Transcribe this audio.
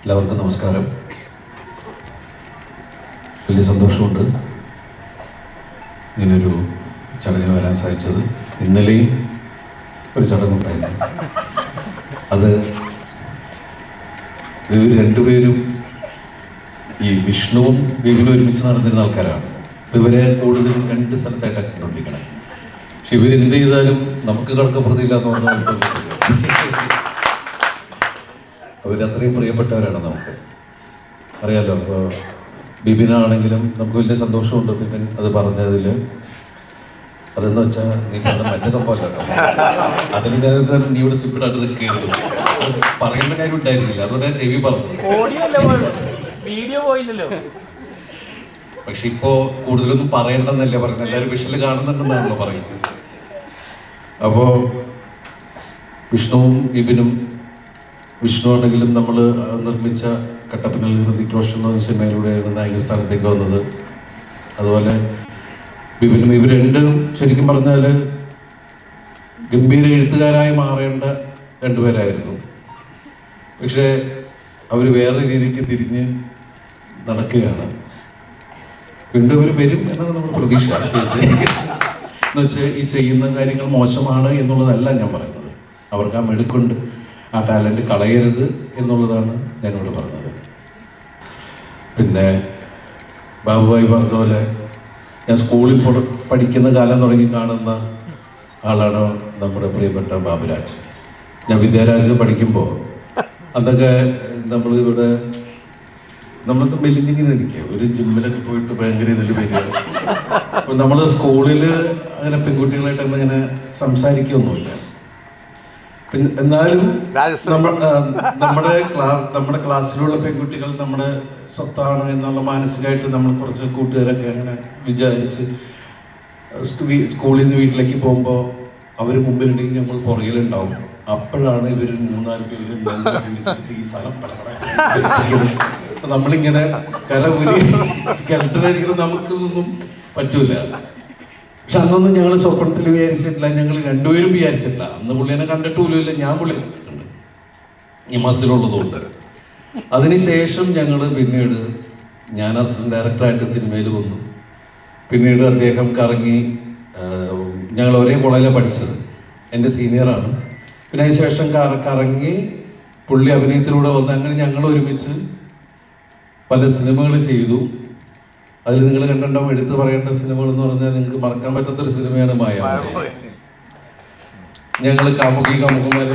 എല്ലാവർക്കും നമസ്കാരം. വലിയ സന്തോഷമുണ്ട് ഇങ്ങനൊരു ചടങ്ങിന് വരാൻ സാധിച്ചത്. ഇന്നലെയും ഒരു ചടങ്ങുണ്ടായിരുന്നു. അത് ഇവർ രണ്ടുപേരും ഈ വിഷ്ണുവും ബിബിനും ഒരുമിച്ച് നടന്നിരുന്ന ആൾക്കാരാണ്. അപ്പം ഇവരെ കൂടുതലും രണ്ട് സ്ഥലത്തായിട്ടാണ് കണ്ടുകൊണ്ടിരിക്കണം. പക്ഷെ ഇവരെന്ത് ചെയ്താലും നമുക്ക് കണക്കപ്രതിയില്ല എന്ന് പറഞ്ഞാൽ അവരത്രയും പ്രിയപ്പെട്ടവരാണ് നമുക്ക്. അറിയാലോ. അപ്പോൾ ബിബിനാണെങ്കിലും നമുക്ക് വലിയ സന്തോഷമുണ്ട് ബിബിൻ അത് പറഞ്ഞതിൽ. അതെന്ന് വെച്ചാൽ നീ പറഞ്ഞ മറ്റേ സംഭവമല്ലോ, അതിൽ ഞാൻ നീ ഇവിടെ സിപ്പിടായിട്ട് നിൽക്കുകയുള്ളൂ. പറയേണ്ട കാര്യം ഉണ്ടായിരുന്നില്ല, അതുകൊണ്ട് ഞാൻ ചെവി പറഞ്ഞു. പക്ഷെ ഇപ്പോ കൂടുതലൊന്നും പറയണ്ടെന്നല്ലേ പറയുന്നത്, എല്ലാവരും വിഷല് കാണുന്നുണ്ടെന്നാണല്ലോ പറയുന്നത്. അപ്പോ വിഷ്ണുവും ബിബിനും, വിഷ്ണു ആണെങ്കിലും നമ്മൾ നിർമ്മിച്ച കട്ടപ്പനൽ ഹൃതിക് റോഷൻ എന്ന സിനിമയിലൂടെയാണ് നായക സ്ഥാനത്തേക്ക് വന്നത്. അതുപോലെ ബിബിനും, ഇവർ രണ്ടും ശരിക്കും പറഞ്ഞാൽ ഗംഭീര എഴുത്തുകാരായി മാറേണ്ട രണ്ടുപേരായിരുന്നു. പക്ഷേ അവർ വേറെ രീതിക്ക് തിരിഞ്ഞ് നടക്കുകയാണ്. വീണ്ടും അവർ വരും എന്നാണ് നമ്മൾ പ്രതീക്ഷ. എന്നുവെച്ചാൽ ഈ ചെയ്യുന്ന കാര്യങ്ങൾ മോശമാണ് എന്നുള്ളതല്ല ഞാൻ പറയുന്നത്. അവർക്ക് ആ മെടുക്കുണ്ട്, ആ ടാലൻറ്റ് കളയരുത് എന്നുള്ളതാണ് ഞാനിവിടെ പറഞ്ഞത്. പിന്നെ ബാബുഭായി പറഞ്ഞ പോലെ ഞാൻ സ്കൂളിൽ പഠിക്കുന്ന കാലം തുടങ്ങി കാണുന്ന ആളാണ് നമ്മുടെ പ്രിയപ്പെട്ട ബാബുരാജ്. ഞാൻ വിദ്യാരാജ് പഠിക്കുമ്പോൾ അതൊക്കെ നമ്മളിവിടെ നമ്മളൊക്കെ മെലിഞ്ഞിങ്ങനെ ഇരിക്കുക, ഒരു ജിമ്മിലൊക്കെ പോയിട്ട് ഭയങ്കര ഇതിൽ വരിക. അപ്പം നമ്മൾ സ്കൂളിൽ അങ്ങനെ പെൺകുട്ടികളായിട്ട് അങ്ങനെ സംസാരിക്കുകയൊന്നുമില്ല. പിന്നെ എന്നാലും നമ്മുടെ ക്ലാസ്സിലുള്ള പെൺകുട്ടികൾ നമ്മുടെ സ്വത്താണ് എന്നുള്ള മാനസികമായിട്ട് നമ്മൾ കുറച്ച് കൂട്ടുകാരൊക്കെ അങ്ങനെ വിചാരിച്ച് സ്കൂളിൽ നിന്ന് വീട്ടിലേക്ക് പോകുമ്പോൾ അവർ മുമ്പിലുണ്ടെങ്കിൽ നമ്മൾ പുറകിലുണ്ടാവും. അപ്പോഴാണ് ഇവർ 3-4 പേര് ഈ സ്ഥലം നമ്മളിങ്ങനെ കരമുരി സ്കെൽട്ടനായിരിക്കണം, നമുക്കിതൊന്നും പറ്റൂല. പക്ഷെ അന്നൊന്നും ഞങ്ങൾ സ്വപ്നത്തിൽ വിചാരിച്ചിട്ടില്ല, ഞങ്ങൾ രണ്ടുപേരും വിചാരിച്ചിട്ടില്ല. അന്ന് പുള്ളിനെ കണ്ടിട്ട് പോലുമില്ല, ഞാൻ പുള്ളി കണ്ടിട്ടുണ്ട് ഈ മസിലുള്ളതുകൊണ്ട്. അതിനുശേഷം ഞങ്ങൾ പിന്നീട് ഞാൻ അസിസ്റ്റന്റ് ഡയറക്ടറായിട്ട് സിനിമയിൽ വന്നു. പിന്നീട് അദ്ദേഹം കറങ്ങി, ഞങ്ങൾ ഒരേ കോളേജിലാണ് പഠിച്ചത്, എൻ്റെ സീനിയറാണ്. പിന്നെ അതിന് ശേഷം കറങ്ങി പുള്ളി അഭിനയത്തിലൂടെ വന്ന് അങ്ങനെ ഞങ്ങൾ ഒരുമിച്ച് പല സിനിമകൾ ചെയ്തു. അതിൽ നിങ്ങൾ കണ്ടുണ്ടാവും എടുത്ത് പറയേണ്ട സിനിമകൾ എന്ന് പറഞ്ഞാൽ നിങ്ങൾക്ക് മറക്കാൻ പറ്റാത്തൊരു സിനിമയാണ് മായ. ഞങ്ങൾ കാമുകിമാരെ